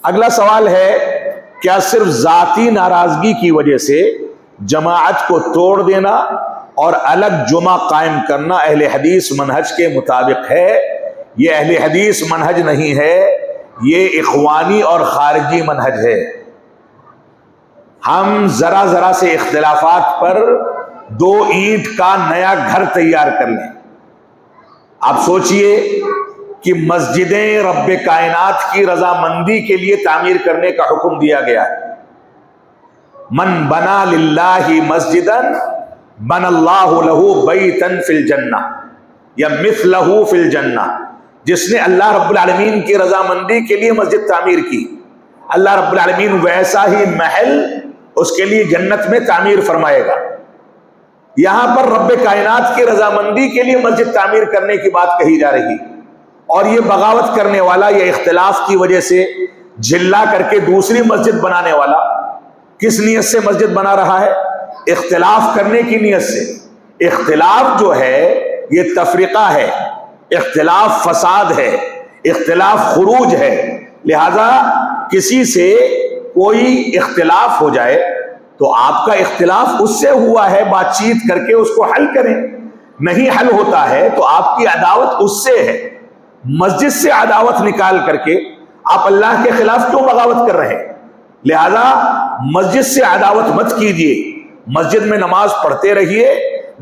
اگلا سوال ہے، کیا صرف ذاتی ناراضگی کی وجہ سے جماعت کو توڑ دینا اور الگ جمعہ قائم کرنا اہل حدیث منہج کے مطابق ہے؟ یہ اہل حدیث منہج نہیں ہے، یہ اخوانی اور خارجی منہج ہے۔ ہم ذرا ذرا سے اختلافات پر 2 اینٹ کا نیا گھر تیار کر لیں۔ آپ سوچئے کہ مسجدیں رب کائنات کی رضامندی کے لیے تعمیر کرنے کا حکم دیا گیا ہے۔ من بنا للہ مسجدا بن اللہ لہ بیتا فی الجنہ یا مثلہ فی الجنہ، جس نے اللہ رب العالمین کی رضامندی کے لیے مسجد تعمیر کی، اللہ رب العالمین ویسا ہی محل اس کے لیے جنت میں تعمیر فرمائے گا۔ یہاں پر رب کائنات کی رضامندی کے لیے مسجد تعمیر کرنے کی بات کہی جا رہی، اور یہ بغاوت کرنے والا یا اختلاف کی وجہ سے جھلا کر کے دوسری مسجد بنانے والا کس نیت سے مسجد بنا رہا ہے؟ اختلاف کرنے کی نیت سے۔ اختلاف جو ہے یہ تفرقہ ہے، اختلاف فساد ہے، اختلاف خروج ہے۔ لہذا کسی سے کوئی اختلاف ہو جائے تو آپ کا اختلاف اس سے ہوا ہے، بات چیت کر کے اس کو حل کریں۔ نہیں حل ہوتا ہے تو آپ کی عداوت اس سے ہے۔ مسجد سے عداوت نکال کر کے آپ اللہ کے خلاف کیوں بغاوت کر رہے ہیں؟ لہذا مسجد سے عداوت مت کیجیے، مسجد میں نماز پڑھتے رہیے،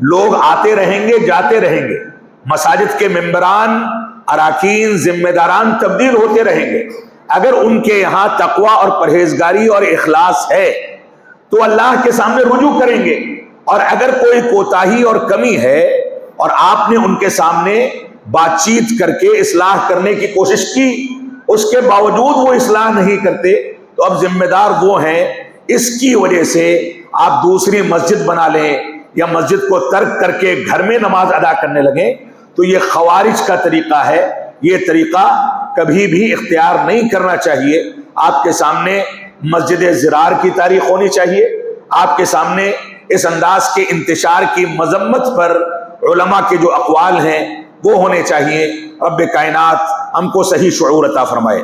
لوگ آتے رہیں گے جاتے رہیں گے، مساجد کے ممبران، اراکین، ذمہ داران تبدیل ہوتے رہیں گے۔ اگر ان کے یہاں تقوی اور پرہیزگاری اور اخلاص ہے تو اللہ کے سامنے رجوع کریں گے، اور اگر کوئی کوتاہی اور کمی ہے اور آپ نے ان کے سامنے بات چیت کر کے اصلاح کرنے کی کوشش کی، اس کے باوجود وہ اصلاح نہیں کرتے، تو اب ذمہ دار وہ ہیں۔ اس کی وجہ سے آپ دوسری مسجد بنا لیں یا مسجد کو ترک کر کے گھر میں نماز ادا کرنے لگیں، تو یہ خوارج کا طریقہ ہے۔ یہ طریقہ کبھی بھی اختیار نہیں کرنا چاہیے۔ آپ کے سامنے مسجد زرار کی تاریخ ہونی چاہیے، آپ کے سامنے اس انداز کے انتشار کی مذمت پر علماء کے جو اقوال ہیں وہ ہونے چاہیے۔ رب کائنات ہم کو صحیح شعور عطا فرمائے۔